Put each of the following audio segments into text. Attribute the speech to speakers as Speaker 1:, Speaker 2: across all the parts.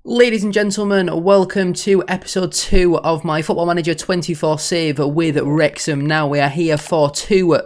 Speaker 1: Ladies and gentlemen, welcome to episode 2 of my Football Manager 24 save with Wrexham. Now we are here for two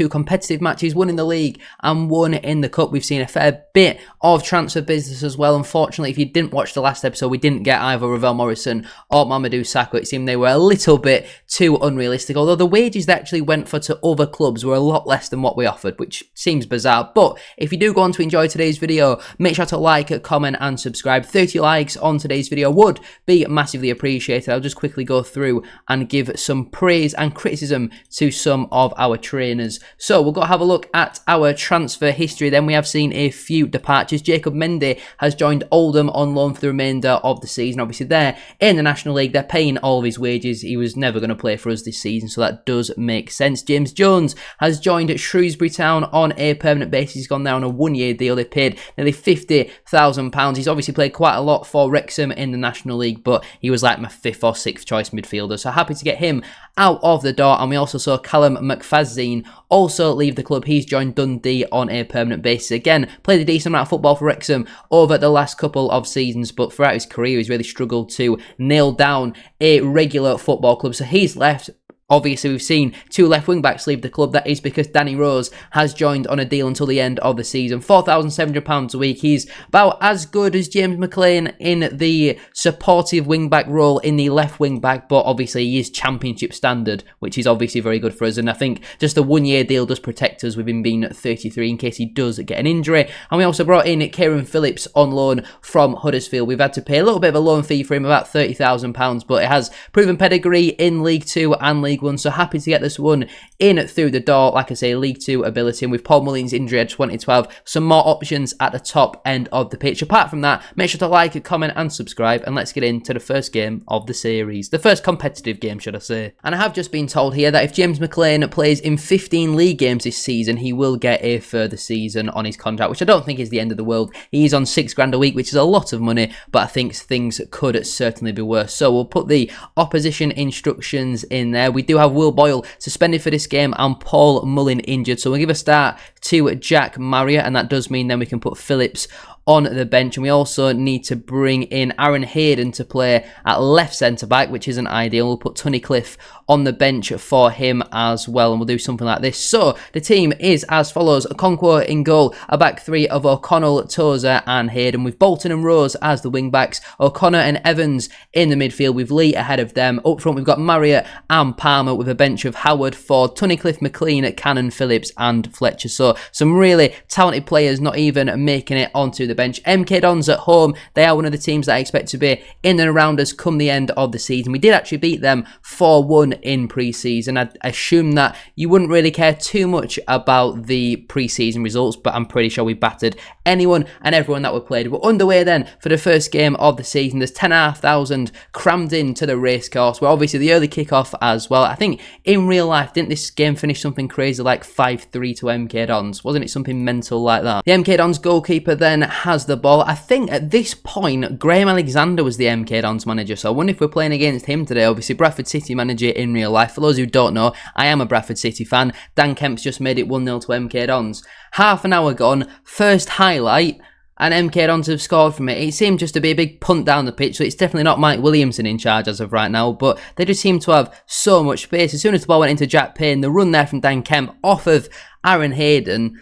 Speaker 1: competitive matches, one in the league and one in the cup. We've seen a fair bit of transfer business as well. Unfortunately, if you didn't watch the last episode, we didn't get either Ravel Morrison or Mamadou Sakho. It seemed they were a little bit too unrealistic, although the wages they actually went for to other clubs were a lot less than what we offered, which seems bizarre. But if you do go on to enjoy today's video, make sure to like, comment and subscribe. 30 likes on today's video would be massively appreciated. I'll just quickly go through and give some praise and criticism to some of our trainers. So we'll go have a look at our transfer history. Then we have seen a few departures. Jacob Mendy has joined Oldham on loan for the remainder of the season. Obviously they're in the National League, they're paying all of his wages. He was never going to play for us this season, so that does make sense. James Jones has joined Shrewsbury Town on a permanent basis. He's gone there on a one-year deal. They paid nearly £50,000. He's obviously played quite a lot for Wrexham in the National League, but he was like my 5th or 6th choice midfielder, so happy to get him out of the door. And we also saw Callum McFadzean also leave the club. He's joined Dundee on a permanent basis. Again, played a decent amount of football for Wrexham over the last couple of seasons, but throughout his career he's really struggled to nail down a regular football club, so he's left. Obviously, we've seen two left wing-backs leave the club. That is because Danny Rose has joined on a deal until the end of the season. £4,700 a week. He's about as good as James McLean in the supportive wing-back role in the left wing-back, but obviously he is championship standard, which is obviously very good for us. And I think just a one-year deal does protect us with him being 33 in case he does get an injury. And we also brought in Kieran Phillips on loan from Huddersfield. We've had to pay a little bit of a loan fee for him, about £30,000, but it has proven pedigree in League 2 and League 1, so happy to get this one in through the door. Like I say, League 2 ability, and with Paul Mullins' injury at 2012, some more options at the top end of the pitch. Apart from that, make sure to like, comment and subscribe, and let's get into the first game of the series. The first competitive game, should I say. And I have just been told here that if James McLean plays in 15 league games this season, he will get a further season on his contract, which I don't think is the end of the world. He's on £6,000 a week, which is a lot of money, but I think things could certainly be worse. So we'll put the opposition instructions in there. We do have Will Boyle suspended for this game and Paul Mullin injured, so we'll give a start to Jack Marriott, and that does mean then we can put Phillips on the bench. And we also need to bring in Aaron Hayden to play at left centre-back, which isn't ideal. We'll put Tunnicliffe on the bench for him as well, and we'll do something like this. So the team is as follows: Okonkwo in goal, a back three of O'Connell, Tozer and Hayden, with Bolton and Rose as the wing-backs, O'Connor and Evans in the midfield with Lee ahead of them. Up front we've got Marriott and Palmer, with a bench of Howard, Ford, Tunnicliffe, McLean, Cannon, Phillips and Fletcher. So some really talented players not even making it onto the bench. MK Dons at home, they are one of the teams that I expect to be in and around us come the end of the season. We did actually beat them 4-1 in pre-season. I assume that you wouldn't really care too much about the pre-season results, but I'm pretty sure we battered anyone and everyone that we played. We're underway then for the first game of the season. There's 10,500 crammed into the racecourse. We're obviously the early kickoff as well. I think in real life, didn't this game finish something crazy like 5-3 to MK Dons? Wasn't it something mental like that? The MK Dons goalkeeper then has the ball. I think at this point, Graham Alexander was the MK Dons manager, so I wonder if we're playing against him today. Obviously, Bradford City manager in real life. For those who don't know, I am a Bradford City fan. Dan Kemp's just made it 1-0 to MK Dons. Half an hour gone, first highlight, and MK Dons have scored from it. It seemed just to be a big punt down the pitch, so it's definitely not Mike Williamson in charge as of right now, but they just seem to have so much space. As soon as the ball went into Jack Payne, the run there from Dan Kemp off of Aaron Hayden,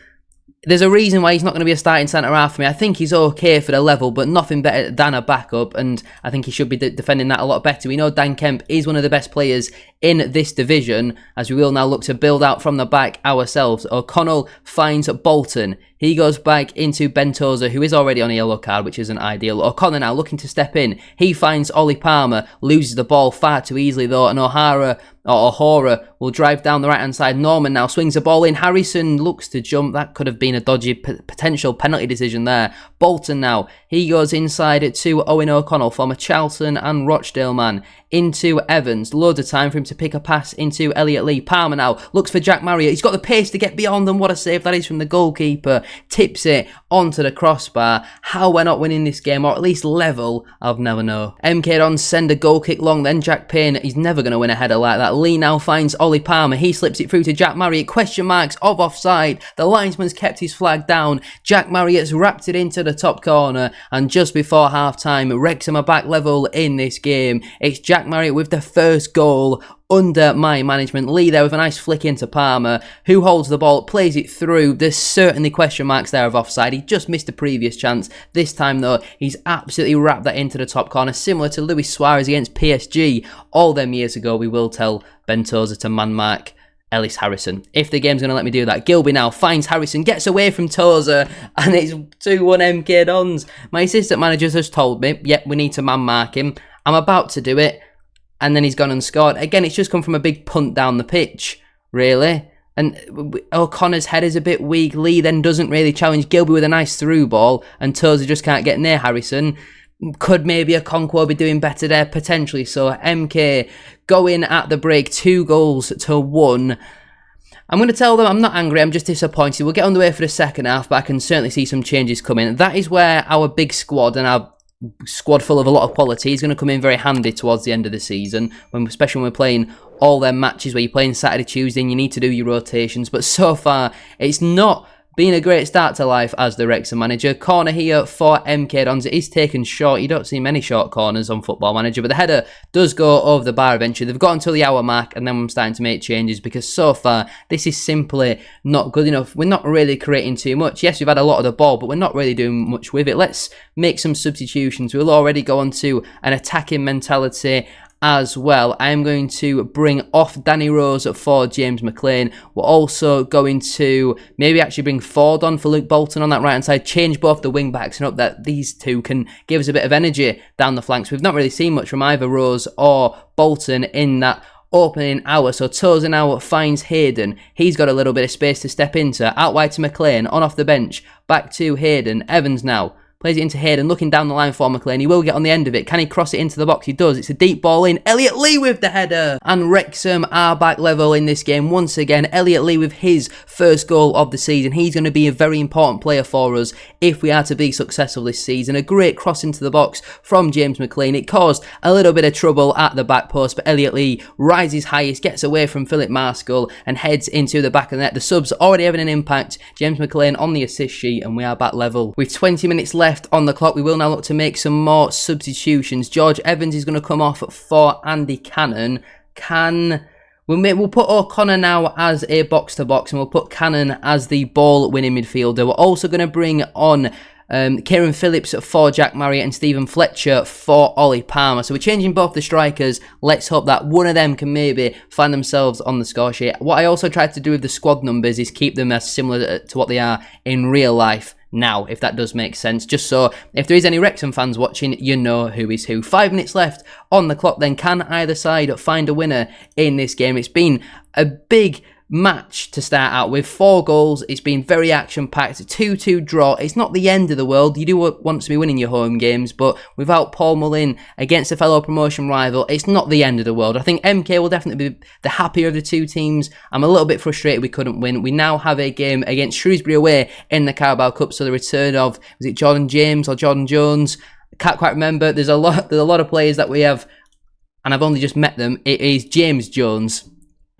Speaker 1: there's a reason why he's not going to be a starting centre-half for me. I think he's okay for the level, but nothing better than a backup, and I think he should be defending that a lot better. We know Dan Kemp is one of the best players in this division, as we will now look to build out from the back ourselves. O'Connell finds Bolton. He goes back into Ben Tozer, who is already on a yellow card, which isn't ideal. O'Connor now looking to step in. He finds Ollie Palmer, loses the ball far too easily though, and O'Hara will drive down the right-hand side. Norman now swings the ball in. Harrison looks to jump. That could have been a dodgy potential penalty decision there. Bolton now, he goes inside to Owen O'Connell, former Charlton and Rochdale man, into Evans. Loads of time for him to pick a pass into Elliot Lee. Palmer now looks for Jack Marriott. He's got the pace to get beyond them. What a save that is from the goalkeeper. Tips it onto the crossbar. How we're not winning this game, or at least level, I'll never know. MK Dons send a goal kick long, then Jack Payne, he's never going to win a header like that. Lee now finds Ollie Palmer, he slips it through to Jack Marriott, question marks of offside. The linesman's kept his flag down. Jack Marriott's wrapped it into the top corner, and just before half-time, Wrexham are back level in this game. It's Jack Marriott with the first goal under my management. Lee there with a nice flick into Palmer, who holds the ball, plays it through. There's certainly question marks there of offside. He just missed a previous chance. This time though, he's absolutely wrapped that into the top corner, similar to Luis Suarez against PSG all them years ago. We will tell Ben Tozer to man mark Ellis Harrison, if the game's going to let me do that. Gilby now finds Harrison, gets away from Tozer, and it's 2-1 MK Dons. My assistant manager just told me, yep, we need to man mark him. I'm about to do it, and then he's gone and scored. Again, it's just come from a big punt down the pitch, really. And O'Connor's head is a bit weak. Lee then doesn't really challenge Gilby with a nice through ball, and Tozer just can't get near Harrison. Could maybe a Conquo be doing better there? Potentially so. MK going at the break, 2-1. I'm going to tell them I'm not angry, I'm just disappointed. We'll get on the way for the second half, but I can certainly see some changes coming. That is where our big squad and our squad full of a lot of quality is going to come in very handy towards the end of the season, especially when we're playing all them matches where you're playing Saturday, Tuesday, and you need to do your rotations. But so far, it's not been a great start to life as the Wrexham manager. Corner here for MK Dons. It is taken short. You don't see many short corners on Football Manager, but the header does go over the bar eventually. They've got until the hour mark, and then I'm starting to make changes because so far, this is simply not good enough. We're not really creating too much. Yes, we've had a lot of the ball, but we're not really doing much with it. Let's make some substitutions. We'll already go on to an attacking mentality as well. I am going to bring off Danny Rose for James McLean. We're also going to maybe actually bring Ford on for Luke Bolton on that right hand side, change both the wing backs and hope that these two can give us a bit of energy down the flanks. We've not really seen much from either Rose or Bolton in that opening hour. So Tozer now finds Hayden. He's got a little bit of space to step into. Out wide to McLean, on off the bench, back to Hayden. Evans now plays it into Hayden, looking down the line for McLean. He will get on the end of it. Can he cross it into the box? He does. It's a deep ball in. Elliot Lee with the header. And Wrexham are back level in this game once again. Elliot Lee with his first goal of the season. He's going to be a very important player for us if we are to be successful this season. A great cross into the box from James McLean. It caused a little bit of trouble at the back post, but Elliot Lee rises highest, gets away from Philip Marskell and heads into the back of the net. The subs already having an impact. James McLean on the assist sheet, and we are back level. With 20 minutes left on the clock, we will now look to make some more substitutions. George Evans is going to come off for Andy Cannon. We'll put O'Connor now as a box-to-box, and we'll put Cannon as the ball-winning midfielder. We're also going to bring on Kieran Phillips for Jack Marriott and Stephen Fletcher for Ollie Palmer. So we're changing both the strikers. Let's hope that one of them can maybe find themselves on the score sheet. What I also tried to do with the squad numbers is keep them as similar to what they are in real life now, if that does make sense. Just so if there is any Wrexham fans watching, you know who is who. 5 minutes left on the clock then. Can either side find a winner in this game? It's been a big match to start out with. 4 goals. It's been very action-packed. 2-2 draw. It's not the end of the world. You do want to be winning your home games, but without Paul Mullin against a fellow promotion rival, it's not the end of the world. I think MK will definitely be the happier of the two teams. I'm a little bit frustrated we couldn't win. We now have a game against Shrewsbury away in the Carabao Cup, so the return of, was it Jordan James or Jordan Jones? I can't quite remember. There's a lot of players that we have, and I've only just met them. It is James Jones.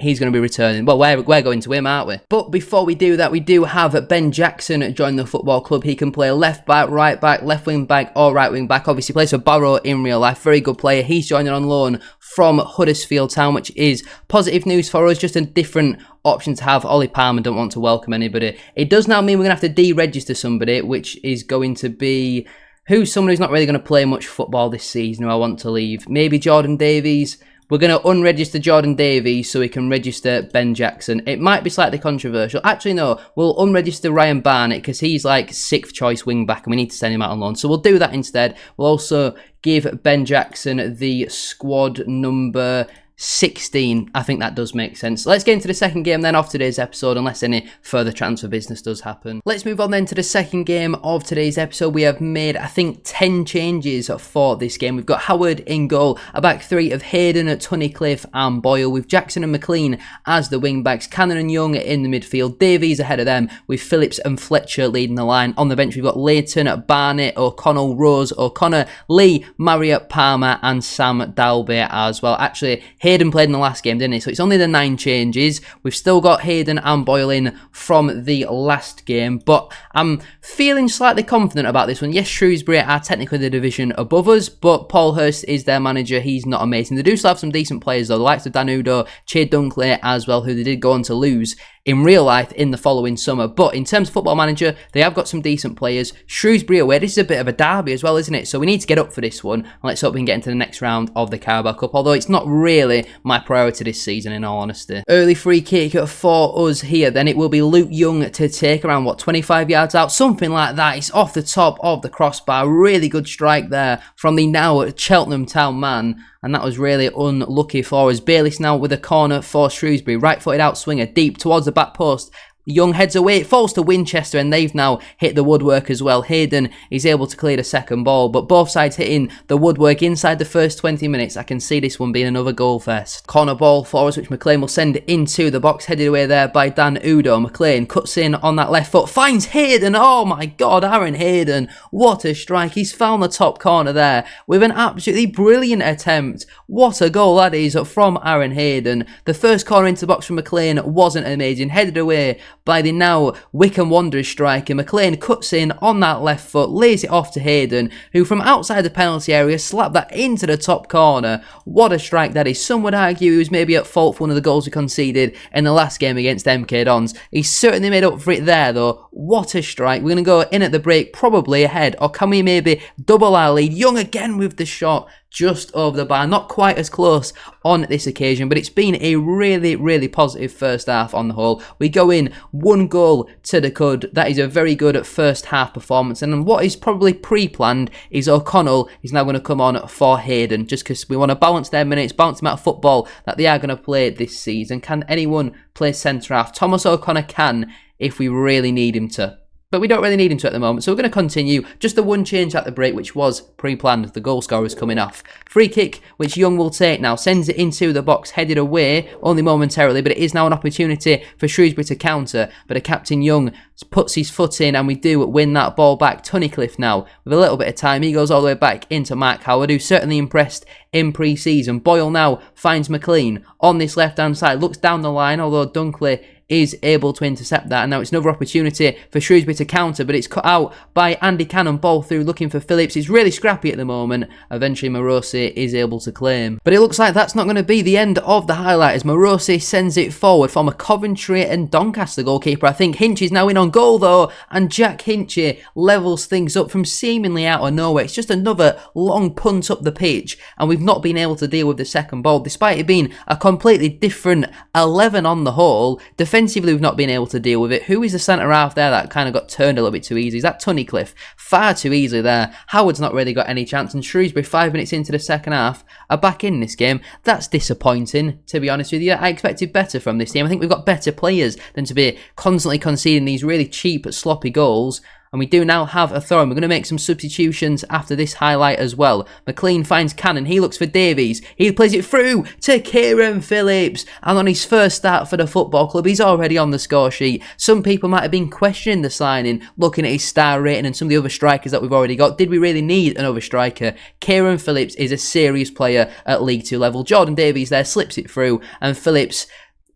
Speaker 1: He's going to be returning. Well, we're going to him, aren't we? But before we do that, we do have Ben Jackson join the football club. He can play left back, right back, left wing back, or right wing back. Obviously, plays for Barrow in real life. Very good player. He's joining on loan from Huddersfield Town, which is positive news for us. Just a different option to have. Ollie Palmer don't want to welcome anybody. It does now mean we're going to have to deregister somebody, which is going to be someone who's not really going to play much football this season, who I want to leave. Maybe Jordan Davies. We're going to unregister Jordan Davies so we can register Ben Jackson. It might be slightly controversial. Actually, no. We'll unregister Ryan Barnett because he's like 6th choice wing back and we need to send him out on loan. So we'll do that instead. We'll also give Ben Jackson the squad number 16. I think that does make sense. Let's get into the second game then of today's episode, unless any further transfer business does happen. Let's move on then to the second game of today's episode. We have made, I think, 10 changes for this game. We've got Howard in goal, a back three of Hayden, Tunnicliffe and Boyle, with Jackson and McLean as the wing backs, Cannon and Young in the midfield, Davies ahead of them, with Phillips and Fletcher leading the line. On the bench we've got Leighton, Barnett, O'Connell, Rose, O'Connor, Lee, Marriott, Palmer and Sam Dalby as well. Actually, Hayden played in the last game, didn't he? So it's only the 9 changes. We've still got Hayden and Boyle in from the last game, but I'm feeling slightly confident about this one. Yes, Shrewsbury are technically the division above us, but Paul Hurst is their manager. He's not amazing. They do still have some decent players though, the likes of Dan Udo, Che Dunkley as well, who they did go on to lose in real life in the following summer. But in terms of Football Manager, they have got some decent players. Shrewsbury away, this is a bit of a derby as well, isn't it? So we need to get up for this one, and let's hope we can get into the next round of the Carabao Cup, although it's not really my priority this season in all honesty. Early free kick for us here, then it will be Luke Young to take around, what, 25 yards out? Something like that. It's off the top of the crossbar. Really good strike there from the now Cheltenham Town man. And that was really unlucky for us. Bayliss now with a corner for Shrewsbury. Right-footed outswinger deep towards the back post. Young heads away, it falls to Winchester, and they've now hit the woodwork as well. Hayden is able to clear the second ball, but both sides hitting the woodwork inside the first 20 minutes. I can see this one being another goal fest. Corner ball for us, which McLean will send into the box, headed away there by Dan Udo. McLean cuts in on that left foot, finds Hayden. Oh my God, Aaron Hayden, what a strike. He's found the top corner there with an absolutely brilliant attempt. What a goal that is from Aaron Hayden. The first corner into the box from McLean wasn't amazing, headed away by the now Wycombe Wanderers striker. McLean cuts in on that left foot, lays it off to Hayden, who from outside the penalty area slapped that into the top corner. What a strike that is. Some would argue he was maybe at fault for one of the goals we conceded in the last game against MK Dons. He certainly made up for it there though. What a strike. We're going to go in at the break, probably ahead, or can we maybe double our lead? Young again with the shot, just over the bar, not quite as close on this occasion, but it's been a really positive first half on the whole. We go in 1 goal to the cud. That is a very good first half performance, and what is probably pre-planned is O'Connell is now going to come on for Hayden, just because we want to balance their minutes, balance the amount of football that they are going to play this season. Can anyone play centre half? Thomas O'Connor can, if we really need him to. But we don't really need him to at the moment, so we're going to continue. Just the one change at the break, which was pre-planned. The goal scorer is coming off. Free kick, which Young will take now. Sends it into the box, headed away, only momentarily, but it is now an opportunity for Shrewsbury to counter. But a Captain Young puts his foot in, and we do win that ball back. Tunnicliffe now, with a little bit of time, he goes all the way back into Mark Howard, who's certainly impressed in pre-season. Boyle now finds McLean on this left-hand side, looks down the line, although Dunkley is able to intercept that, and now it's another opportunity for Shrewsbury to counter, but it's cut out by Andy Cannon. Ball through, looking for Phillips. He's really scrappy at the moment. Eventually Morosi is able to claim, but it looks like that's not going to be the end of the highlight, as Morosi sends it forward from a Coventry and Doncaster goalkeeper. I think Hinch is now in on goal though, and Jack Hinchy levels things up from seemingly out of nowhere. It's just another long punt up the pitch, and we've not been able to deal with the second ball, despite it being a completely different 11 on the whole. Defensively, we've not been able to deal with it. Who is the centre half there that kind of got turned a little bit too easy? Is that Tunnicliffe? Far too easily there. Howard's not really got any chance, and Shrewsbury 5 minutes into the second half are back in this game. That's disappointing, to be honest with you. I expected better from this team. I think we've got better players than to be constantly conceding these really cheap, sloppy goals. And we do now have a throw, and we're going to make some substitutions after this highlight as well. McLean finds Cannon, he looks for Davies, he plays it through to Kieran Phillips, and on his first start for the football club, he's already on the score sheet. Some people might have been questioning the signing, looking at his star rating and some of the other strikers that we've already got. Did we really need another striker? Kieran Phillips is a serious player at League 2 level. Jordan Davies there slips it through, and Phillips,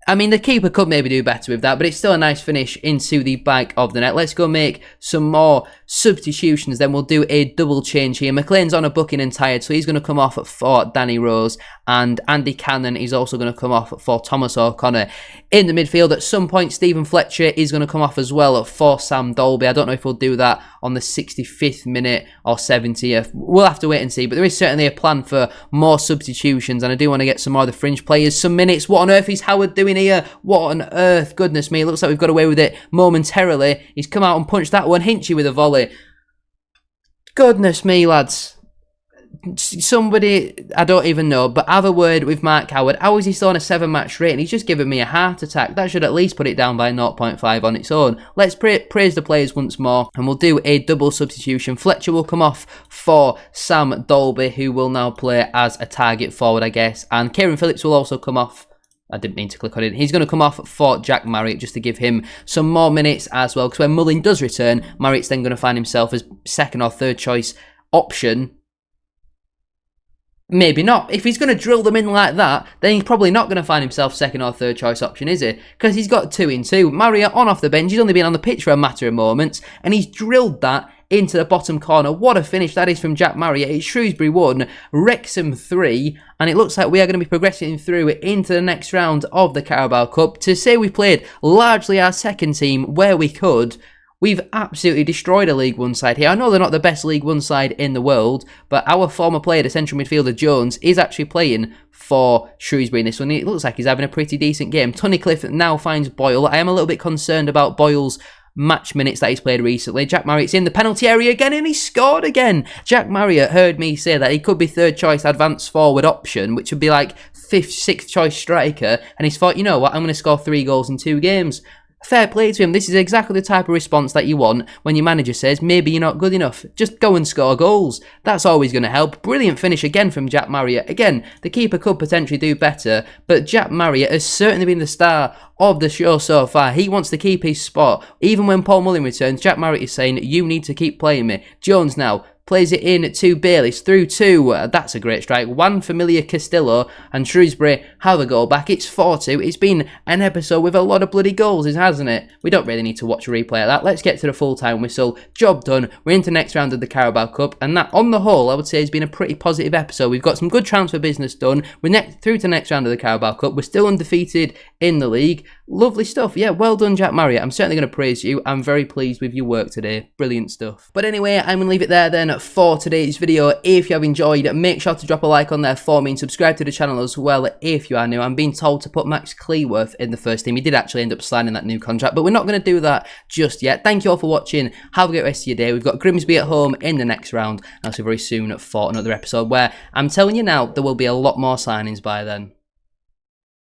Speaker 1: I mean, the keeper could maybe do better with that, but it's still a nice finish into the back of the net. Let's go make some more substitutions, then we'll do a double change here. McLean's on a booking and tired, so he's going to come off for Danny Rose, and Andy Cannon is also going to come off for Thomas O'Connor. In the midfield, at some point, Stephen Fletcher is going to come off as well for Sam Dalby. I don't know if we'll do that on the 65th minute or 70th. We'll have to wait and see, but there is certainly a plan for more substitutions, and I do want to get some more of the fringe players some minutes. What on earth is Howard doing here? What on earth? Goodness me, it looks like we've got away with it momentarily. He's come out and punched that one. Hinchy with a volley. Goodness me, lads. somebody, I don't even know, but have a word with Mark Howard. How is he still on a 7-match rating? He's just given me a heart attack. That should at least put it down by 0.5 on its own. Let's praise the players once more, and we'll do a double substitution. Fletcher will come off for Sam Dolby, who will now play as a target forward, I guess, and Kieran Phillips will also come off. I didn't mean to click on it. He's going to come off for Jack Marriott just to give him some more minutes as well, because when Mullin does return, Marriott's then going to find himself as second or third choice option. Maybe not. If he's going to drill them in like that, then he's probably not going to find himself second or third choice option, is he? Because he's got 2 in 2. Marriott on off the bench. He's only been on the pitch for a matter of moments, and he's drilled that into the bottom corner. What a finish that is from Jack Marriott. It's Shrewsbury 1, Wrexham 3, and it looks like we are going to be progressing through into the next round of the Carabao Cup. To say we played largely our second team where we could, we've absolutely destroyed a League One side here. I know they're not the best League One side in the world, but our former player, the central midfielder Jones, is actually playing for Shrewsbury in this one. It looks like he's having a pretty decent game. Tunnicliffe now finds Boyle. I am a little bit concerned about Boyle's match minutes that he's played recently. Jack Marriott's in the penalty area again, and he scored again. Jack Marriott heard me say that he could be third choice advanced forward option, which would be like 5th, 6th choice striker, and he's thought, you know what, I'm going to score 3 goals in 2 games. Fair play to him. This is exactly the type of response that you want when your manager says, maybe you're not good enough. Just go and score goals. That's always going to help. Brilliant finish again from Jack Marriott. Again, the keeper could potentially do better, but Jack Marriott has certainly been the star of the show so far. He wants to keep his spot. Even when Paul Mullin returns, Jack Marriott is saying, you need to keep playing me. Jones now plays it in to Bayliss, through to, that's a great strike, Juan Familia Castillo, and Shrewsbury have a goal back. It's 4-2. It's been an episode with a lot of bloody goals, hasn't it? We don't really need to watch a replay of that. Let's get to the full-time whistle. Job done. We're into next round of the Carabao Cup, and that, on the whole, I would say has been a pretty positive episode. We've got some good transfer business done. We're through to next round of the Carabao Cup. We're still undefeated in the league. Lovely stuff. Yeah, well done, Jack Marriott. I'm certainly going to praise you. I'm very pleased with your work today. Brilliant stuff. But anyway, I'm going to leave it there then for today's video. If you have enjoyed, make sure to drop a like on there for me and subscribe to the channel as well if you are new. I'm being told to put Max Cleworth in the first team. He did actually end up signing that new contract, but we're not going to do that just yet. Thank you all for watching. Have a great rest of your day. We've got Grimsby at home in the next round, and I'll see you very soon for another episode where I'm telling you now there will be a lot more signings by then.